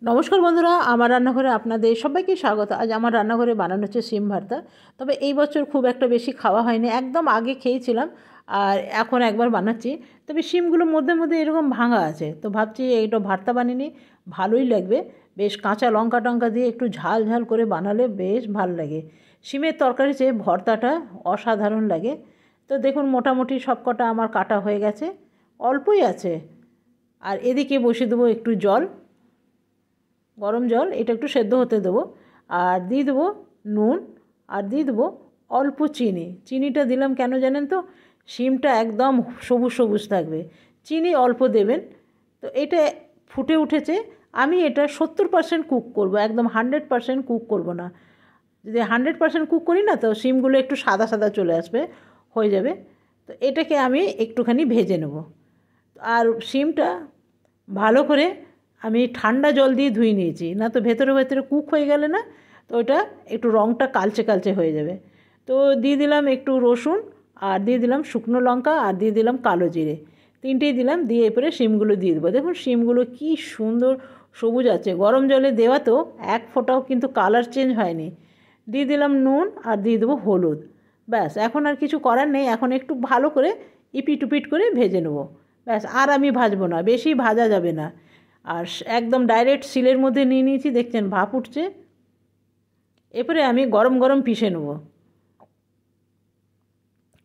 নমস্কার বন্ধুরা, আমার রান্নাঘরে আপনাদের সবাইকে স্বাগত। আজ আমার রান্নাঘরে বানানো হচ্ছে শিম ভর্তা। তবে এই বছর খুব একটা বেশি খাওয়া হয়নি, একদম আগে খেয়েছিলাম আর এখন একবার বানাচ্ছি। তবে শিমগুলো মধ্যে মধ্যে এরকম ভাঙা আছে, তো ভাবছি এইটা ভর্তা বানিয়ে নিই, ভালোই লাগবে। বেশ কাঁচা লঙ্কা টঙ্কা দিয়ে একটু ঝাল ঝাল করে বানালে বেশ ভালো লাগে। শিমের তরকারি চেয়ে ভর্তাটা অসাধারণ লাগে। তো দেখুন মোটামুটি সব কটা আমার কাটা হয়ে গেছে, অল্পই আছে। আর এদিকে বসিয়ে দেবো একটু জল, গরম জল, এটা একটু সেদ্ধ হতে দেবো। আর দিয়ে দেবো নুন, আর দিয়ে দেবো অল্প চিনি। চিনিটা দিলাম কেন জানেন তো, শিমটা একদম সবুজ সবুজ থাকবে, চিনি অল্প দেবেন। তো এটা ফুটে উঠেছে, আমি এটা 70% কুক করব, একদম 100% কুক করব না। যদি 100% কুক করি না, তো শিমগুলো একটু সাদা সাদা চলে আসবে, হয়ে যাবে। তো এটাকে আমি একটুখানি ভেজে নেব। আর শিমটা ভালো করে আমি ঠান্ডা জল দিয়ে ধুয়ে নিয়েছি, না তো ভেতরে ভেতরে কুক হয়ে গেলে না, তো ওটা একটু রঙটা কালচে কালচে হয়ে যাবে। তো দিয়ে দিলাম একটু রসুন, আর দিয়ে দিলাম শুকনো লঙ্কা, আর দিয়ে দিলাম কালো জিরে, তিনটেই দিলাম। দিয়ে এরপরে শিমগুলো দিয়ে দেবো। দেখুন শিমগুলো কি সুন্দর সবুজ আছে, গরম জলে দেওয়া তো এক ফোঁটাও কিন্তু কালার চেঞ্জ হয়নি। দিয়ে দিলাম নুন, আর দিয়ে দেবো হলুদ। ব্যাস, এখন আর কিছু করার নেই, এখন একটু ভালো করে ইপিট উপিট করে ভেজে নেবো। ব্যাস, আর আমি ভাজবো না, বেশি ভাজা যাবে না। আর একদম ডাইরেক্ট শিলের মধ্যে নিয়ে নিয়েছি, দেখছেন ভাপ উঠছে। এরপরে আমি গরম গরম পিষে নেব।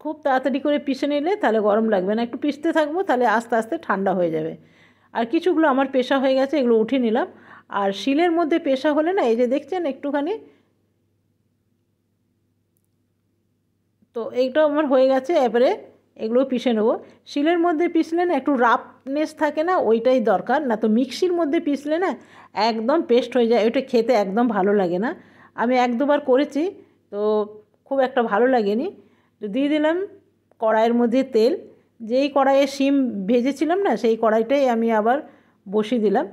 খুব তাড়াতাড়ি করে পিষে নিলে তাহলে গরম লাগবে না, একটু পিষতে থাকবো, তাহলে আস্তে আস্তে ঠান্ডা হয়ে যাবে। আর কিছুগুলো আমার পেশা হয়ে গেছে, এগুলো উঠিয়ে নিলাম। আর শিলের মধ্যে পেশা হলে না, এই যে দেখছেন একটুখানি, তো এইটাও আমার হয়ে গেছে। এবারে এগুলো পিষে নেবো। শিলের মধ্যে পিষলে না একটু রাফনেস থাকে না, ওইটাই দরকার। না তো মিক্সির মধ্যে পিষলে না একদম পেস্ট হয়ে যায়, ওইটা খেতে একদম ভালো লাগে না। আমি এক দুবার করেছি, তো খুব একটা ভালো লাগেনি। তো দিয়ে দিলাম কড়াইয়ের মধ্যে তেল। যেই কড়াইয়ে শিম ভেজেছিলাম না, সেই কড়াইটাই আমি আবার বসিয়ে দিলাম।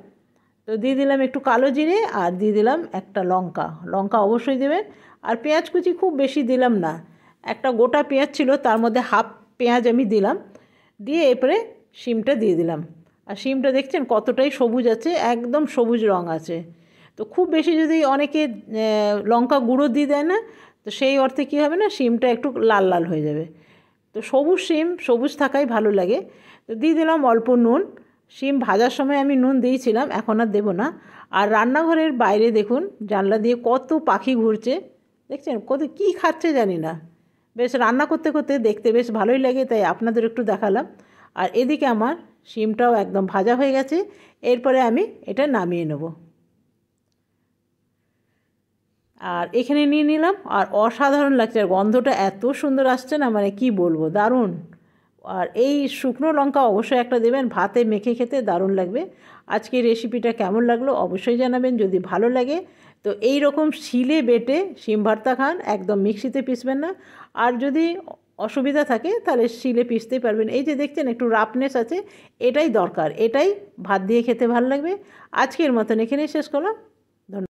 তো দিয়ে দিলাম একটু কালো জিরে, আর দিয়ে দিলাম একটা লঙ্কা। লঙ্কা অবশ্যই দেবেন। আর পেঁয়াজ কুচি খুব বেশি দিলাম না, একটা গোটা পেঁয়াজ ছিল, তার মধ্যে হাফ পেঁয়াজ আমি দিলাম। দিয়ে এরপরে শিমটা দিয়ে দিলাম। আর শিমটা দেখছেন কতটাই সবুজ আছে, একদম সবুজ রং আছে। তো খুব বেশি যদি অনেকে লঙ্কা গুঁড়ো দিয়ে দেয় না, তো সেই অর্থে কী হবে না, শিমটা একটু লাল লাল হয়ে যাবে। তো সবুজ শিম সবুজ থাকাই ভালো লাগে। তো দিয়ে দিলাম অল্প নুন। শিম ভাজার সময় আমি নুন দিয়েছিলাম, এখন আর দেবো না। আর রান্নাঘরের বাইরে দেখুন জানলা দিয়ে কত পাখি ঘুরছে, দেখছেন কত কী খাচ্ছে জানি না। বেশ রান্না করতে করতে দেখতে বেশ ভালোই লাগে, তাই আপনাদের একটু দেখালাম। আর এদিকে আমার শিমটাও একদম ভাজা হয়ে গেছে, এরপরে আমি এটা নামিয়ে নেব। আর এখানে নিয়ে নিলাম, আর অসাধারণ লাগছে, আর গন্ধটা এত সুন্দর আসছে না, মানে কি বলবো, দারুণ। আর এই শুকনো লঙ্কা অবশ্যই একটা দেবেন, ভাতে মেখে খেতে দারুণ লাগবে। আজকের রেসিপিটা কেমন লাগলো অবশ্যই জানাবেন, যদি ভালো লাগে তো এই রকম শিলে বেটে শিম ভর্তা খান, একদম মিক্সিতে পিসবেন না। আর যদি অসুবিধা থাকে তাহলে শিলে পিসতেই পারবেন। এই যে দেখছেন একটু রাফনেস আছে, এটাই দরকার, এটাই ভাত দিয়ে খেতে ভালো লাগবে। আজকের মতন এখানেই শেষ করলাম। ধন্যবাদ।